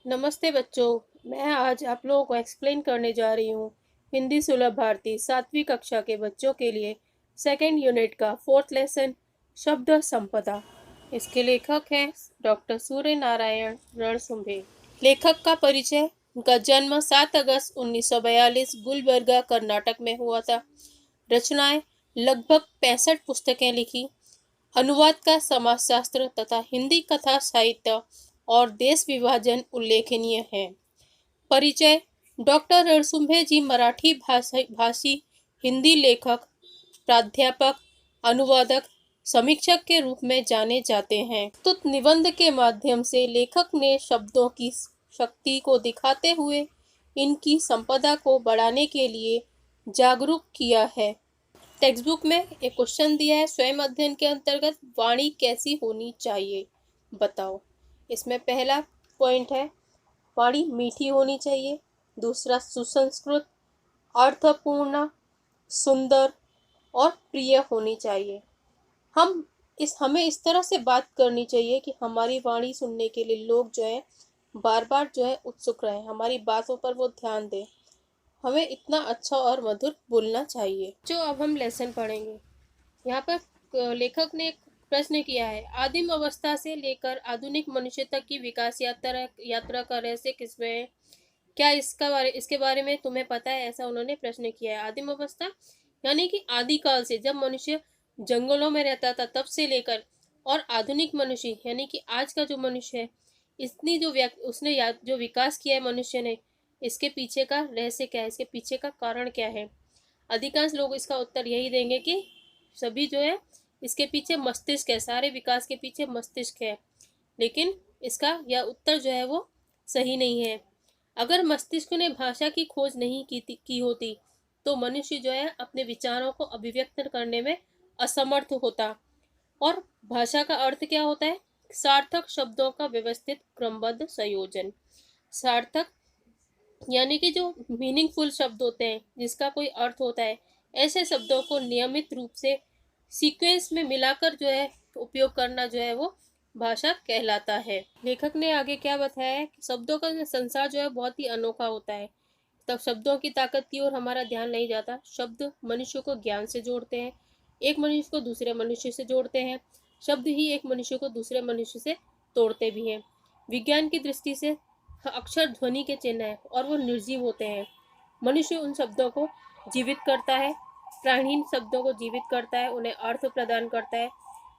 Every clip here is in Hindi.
नमस्ते बच्चों। मैं आज आप लोगों को एक्सप्लेन करने जा रही हूँ हिंदी सुलभ भारती 7वीं कक्षा के बच्चों के लिए सेकेंड यूनिट का फोर्थ लेसन शब्द संपदा। इसके लेखक हैं डॉक्टर सूर्य नारायण रणसुंभे। लेखक का परिचय। उनका जन्म 7 अगस्त 1942 गुलबर्गा कर्नाटक में हुआ था। रचनाएं लगभग 65 पुस्तकें लिखी। अनुवाद का समाजशास्त्र तथा हिंदी कथा साहित्य और देश विभाजन उल्लेखनीय है। परिचय। डॉक्टर रणसुंभे जी मराठी भाषी हिंदी लेखक, प्राध्यापक, अनुवादक, समीक्षक के रूप में जाने जाते हैं। प्रस्तुत निबंध के माध्यम से लेखक ने शब्दों की शक्ति को दिखाते हुए इनकी संपदा को बढ़ाने के लिए जागरूक किया है। टेक्स्ट बुक में एक क्वेश्चन दिया है, स्वयं अध्ययन के अंतर्गत वाणी कैसी होनी चाहिए बताओ। इसमें पहला पॉइंट है वाणी मीठी होनी चाहिए। दूसरा सुसंस्कृत, अर्थपूर्ण, सुंदर और प्रिय होनी चाहिए। हमें इस तरह से बात करनी चाहिए कि हमारी वाणी सुनने के लिए लोग जो है बार बार जो है उत्सुक रहे, हमारी बातों पर वो ध्यान दें। हमें इतना अच्छा और मधुर बोलना चाहिए। जो अब हम लेसन पढ़ेंगे, यहाँ पर लेखक ने एक प्रश्न किया है, आदिम अवस्था से लेकर आधुनिक मनुष्य तक की विकास यात्रा का रहस्य किसमें है? क्या इसके बारे में तुम्हें पता है? ऐसा उन्होंने प्रश्न किया है। आदिम अवस्था यानी कि आदिकाल से, जब मनुष्य जंगलों में रहता था तब से लेकर, और आधुनिक मनुष्य यानी कि आज का जो मनुष्य है, इसने जो विकास किया है मनुष्य ने, इसके पीछे का रहस्य क्या है, इसके पीछे का कारण क्या है? अधिकांश लोग इसका उत्तर यही देंगे कि सभी जो है इसके पीछे मस्तिष्क है, सारे विकास के पीछे मस्तिष्क है। लेकिन इसका यह उत्तर जो है वो सही नहीं है। अगर मस्तिष्क ने भाषा की खोज नहीं की होती तो मनुष्य जो है अपने विचारों को अभिव्यक्त करने में असमर्थ होता। और भाषा का अर्थ क्या होता है? सार्थक शब्दों का व्यवस्थित क्रमबद्ध संयोजन। सार्थक यानी कि जो मीनिंगफुल शब्द होते हैं, जिसका कोई अर्थ होता है, ऐसे शब्दों को नियमित रूप से सीक्वेंस में मिलाकर जो है उपयोग करना जो है वो भाषा कहलाता है। लेखक ने आगे क्या बताया है कि शब्दों का संसार जो है बहुत ही अनोखा होता है। तब शब्दों की ताकत की ओर हमारा ध्यान नहीं जाता। शब्द मनुष्य को ज्ञान से जोड़ते हैं, एक मनुष्य को दूसरे मनुष्य से जोड़ते हैं। शब्द ही एक मनुष्य को दूसरे मनुष्य से तोड़ते भी हैं। विज्ञान की दृष्टि से अक्षर ध्वनि के चिन्ह है और वो निर्जीव होते हैं। मनुष्य उन शब्दों को जीवित करता है, प्राणहीन शब्दों को जीवित करता है, उन्हें अर्थ प्रदान करता है।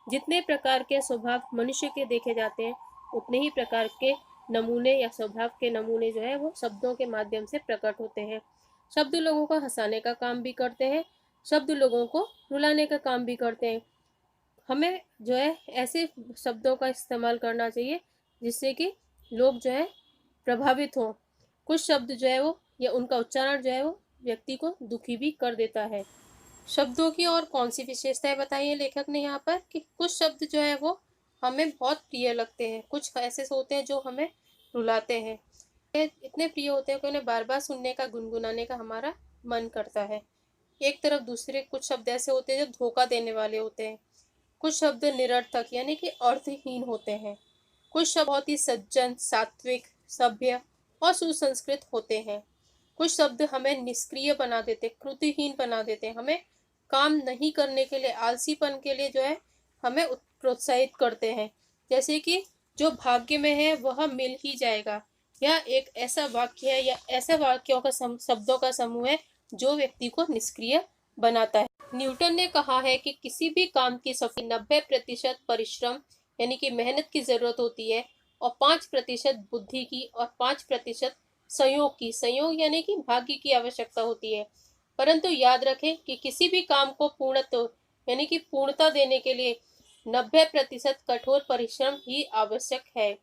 जितने प्रकार के स्वभाव मनुष्य के देखे जाते हैं, उतने ही प्रकार के नमूने या स्वभाव के नमूने जो है वो शब्दों के माध्यम से प्रकट होते हैं। शब्द लोगों को हंसाने का काम भी करते हैं, शब्द लोगों को रुलाने का काम भी करते हैं। हमें जो है ऐसे शब्दों का इस्तेमाल करना चाहिए जिससे कि लोग जो है प्रभावित हों। कुछ शब्द जो है वो या उनका उच्चारण जो है वो व्यक्ति को दुखी भी कर देता है। शब्दों की और कौन सी विशेषताएं बताई है लेखक ने यहाँ पर कि कुछ शब्द जो है वो हमें बहुत प्रिय लगते हैं, कुछ ऐसे होते हैं जो हमें रुलाते हैं। ये इतने प्रिय होते हैं कि उन्हें बार बार सुनने का, गुनगुनाने का हमारा मन करता है। एक तरफ दूसरे कुछ शब्द ऐसे होते हैं जो धोखा देने वाले होते हैं। कुछ शब्द निरर्थक यानी कि अर्थहीन होते हैं। कुछ शब्द बहुत ही सज्जन, सात्विक, सभ्य और सुसंस्कृत होते हैं। कुछ शब्द हमें निष्क्रिय बना देते, कृतिहीन बना देते, हमें काम नहीं करने के लिए, आलसीपन के लिए जो है हमें प्रोत्साहित करते हैं। जैसे कि जो भाग्य में है वह मिल ही जाएगा। यह एक ऐसा वाक्य है या ऐसे वाक्यों का शब्दों का समूह है जो व्यक्ति को निष्क्रिय बनाता है। न्यूटन ने कहा है कि किसी भी काम की सफलता 90% परिश्रम यानी कि मेहनत की जरूरत होती है और 5% बुद्धि की और 5% संयोग यानी कि भाग्य की आवश्यकता होती है। परंतु याद रखें कि किसी भी काम को पूर्णत्व यानी कि पूर्णता देने के लिए 90% कठोर परिश्रम ही आवश्यक है।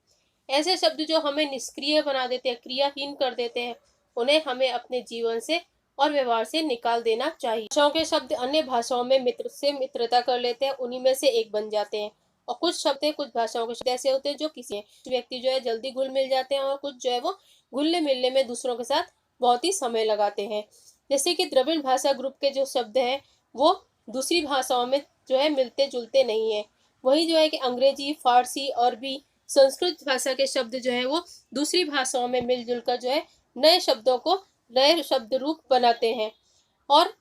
ऐसे शब्द जो हमें निष्क्रिय बना देते हैं, क्रियाहीन कर देते हैं, उन्हें हमें अपने जीवन से और व्यवहार से निकाल देना चाहिए। भाषाओं के शब्द अन्य भाषाओं में मित्रता कर लेते हैं, उन्हीं में से एक बन जाते हैं। और कुछ शब्द कुछ भाषाओं के शब्द ऐसे होते हैं जो किसी व्यक्ति जो है जल्दी घुल मिल जाते हैं और कुछ जो है वो घुलने मिलने में दूसरों के साथ बहुत ही समय लगाते हैं। जैसे कि द्रविड़ भाषा ग्रुप के जो शब्द हैं वो दूसरी भाषाओं में जो है मिलते जुलते नहीं है। वही जो है कि अंग्रेजी, फारसी, अरबी संस्कृत भाषा के शब्द जो है वो दूसरी भाषाओं में मिलजुल कर जो है नए शब्दों को, नए शब्द रूप बनाते हैं। और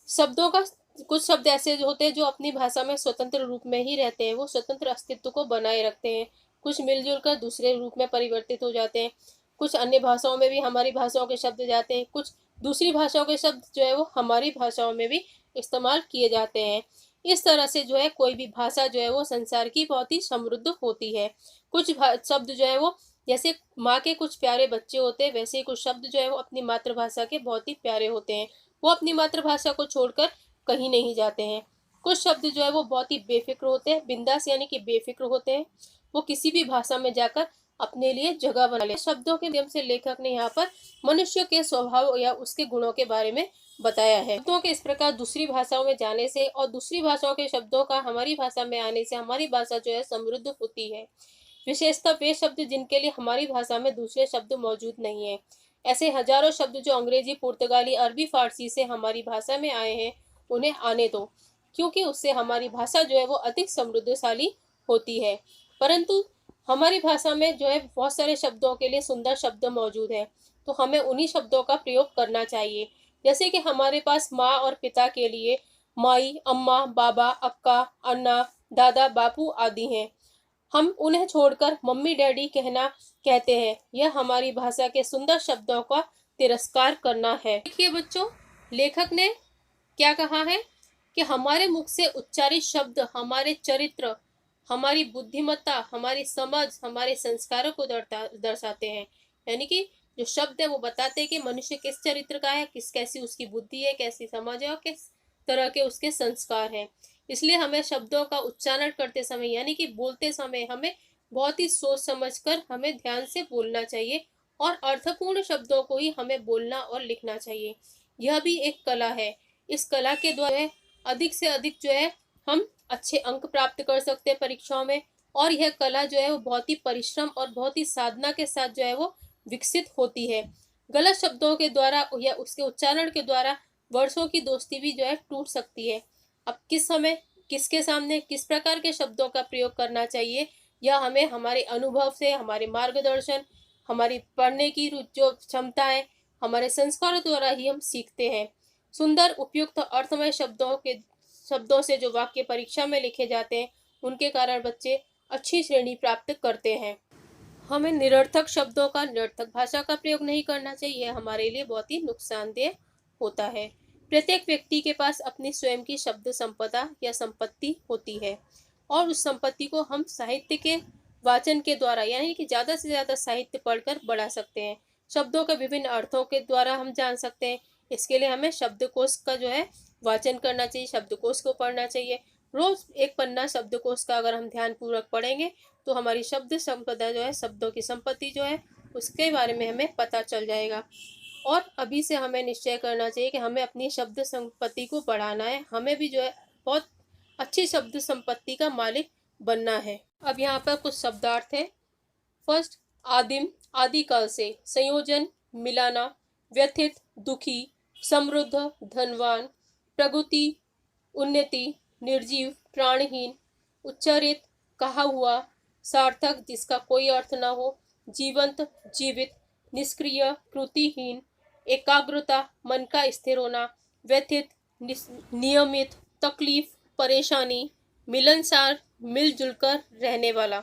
शब्दों का कुछ शब्द ऐसे जो होते हैं जो अपनी भाषा में स्वतंत्र रूप में ही रहते हैं, वो स्वतंत्र अस्तित्व को बनाए रखते हैं। कुछ मिलजुल कर दूसरे रूप में परिवर्तित हो जाते हैं। कुछ अन्य भाषाओं में भी हमारी भाषाओं के शब्द जाते हैं, कुछ दूसरी भाषाओं के शब्द जो है वो हमारी भाषाओं में भी इस्तेमाल किए जाते हैं। इस तरह से जो है कोई भी भाषा जो है वो संसार की बहुत ही समृद्ध होती है। कुछ शब्द जो है वो जैसे माँ के कुछ प्यारे बच्चे होते हैं, वैसे ही कुछ शब्द जो है वो अपनी मातृभाषा के बहुत ही प्यारे होते हैं। वो अपनी मातृभाषा को छोड़कर कहीं नहीं जाते हैं। कुछ शब्द जो है वो बहुत ही बेफिक्र होते हैं, बिंदास यानी कि बेफिक्र होते हैं। वो किसी भी भाषा में जाकर अपने लिए जगह बना ले। शब्दों के माध्यम से लेखक ने यहाँ पर मनुष्य के स्वभाव या उसके गुणों के बारे में बताया है। शब्दों के इस प्रकार दूसरी भाषाओं में जाने से और दूसरी भाषाओं के शब्दों का हमारी भाषा में आने से हमारी भाषा जो है समृद्ध होती है। विशेषतः वे शब्द जिनके लिए हमारी भाषा में दूसरे शब्द मौजूद नहीं है। ऐसे हजारों शब्द जो अंग्रेजी, पुर्तगाली, अरबी, फारसी से हमारी भाषा में आए हैं, उन्हें आने दो, क्योंकि उससे हमारी भाषा जो है वो अधिक समृद्धशाली होती है। परंतु हमारी भाषा में जो है बहुत सारे शब्दों के लिए सुंदर शब्द मौजूद है, तो हमें उन्हीं शब्दों का प्रयोग करना चाहिए। जैसे कि हमारे पास माँ और पिता के लिए माई, अम्मा, बाबा, अक्का, अन्ना, दादा, बापू आदि हैं। हम उन्हें छोड़कर मम्मी डैडी कहना कहते हैं। यह हमारी भाषा के सुंदर शब्दों का तिरस्कार करना है। देखिए बच्चों, लेखक ने क्या कहा है कि हमारे मुख से उच्चारित शब्द हमारे चरित्र, हमारी बुद्धिमत्ता, हमारी समझ, हमारे संस्कारों को दर्शाते हैं। यानी कि जो शब्द है वो बताते हैं कि मनुष्य किस चरित्र का है, कैसी उसकी बुद्धि है, कैसी समझ है और किस तरह के उसके संस्कार हैं। इसलिए हमें शब्दों का उच्चारण करते समय यानी कि बोलते समय हमें बहुत ही सोच समझकर हमें ध्यान से बोलना चाहिए और अर्थपूर्ण शब्दों को ही हमें बोलना और लिखना चाहिए। यह भी एक कला है। इस कला के द्वारा अधिक से अधिक जो है हम अच्छे अंक प्राप्त कर सकते हैं परीक्षाओं में। और यह कला जो है वो बहुत ही परिश्रम और बहुत ही साधना के साथ जो है वो विकसित होती है। गलत शब्दों के द्वारा या उसके उच्चारण के द्वारा वर्षों की दोस्ती भी जो है टूट सकती है। अब किस समय किसके सामने किस प्रकार के शब्दों का प्रयोग करना चाहिए, यह हमें हमारे अनुभव से, हमारे मार्गदर्शन, हमारी पढ़ने की जो क्षमता है, हमारे संस्कारों द्वारा ही हम सीखते हैं। सुंदर, उपयुक्त, अर्थमय शब्दों से जो वाक्य परीक्षा में लिखे जाते हैं, उनके कारण बच्चे अच्छी श्रेणी प्राप्त करते हैं। हमें निरर्थक शब्दों का, निरर्थक भाषा का प्रयोग नहीं करना चाहिए। हमारे लिए बहुत ही नुकसानदेह होता है। प्रत्येक व्यक्ति के पास अपनी स्वयं की शब्द संपदा या संपत्ति होती है और उस संपत्ति को हम साहित्य के वाचन के द्वारा यानी कि ज़्यादा से ज़्यादा साहित्य पढ़कर बढ़ा सकते हैं। शब्दों के विभिन्न अर्थों के द्वारा हम जान सकते हैं। इसके लिए हमें शब्दकोश का जो है वाचन करना चाहिए, शब्दकोश को पढ़ना चाहिए। रोज एक पन्ना शब्दकोश का अगर हम ध्यान पूर्वक पढ़ेंगे तो हमारी शब्द संपदा जो है, शब्दों की संपत्ति जो है, उसके बारे में हमें पता चल जाएगा। और अभी से हमें निश्चय करना चाहिए कि हमें अपनी शब्द संपत्ति को बढ़ाना है। हमें भी जो है बहुत अच्छी शब्द संपत्ति का मालिक बनना है। अब यहाँ पर कुछ शब्दार्थ है। फर्स्ट, आदिम, आदिकाल से, संयोजन, मिलाना, व्यथित, दुखी, समृद्ध, धनवान, प्रगति, उन्नति, निर्जीव, प्राणहीन, उच्चारित, कहा हुआ, सार्थक जिसका कोई अर्थ न हो, जीवंत, जीवित, निष्क्रिय, कृतिहीन, एकाग्रता, मन का स्थिर होना, व्यथित, नियमित, तकलीफ, परेशानी, मिलनसार, मिलजुल कर रहने वाला।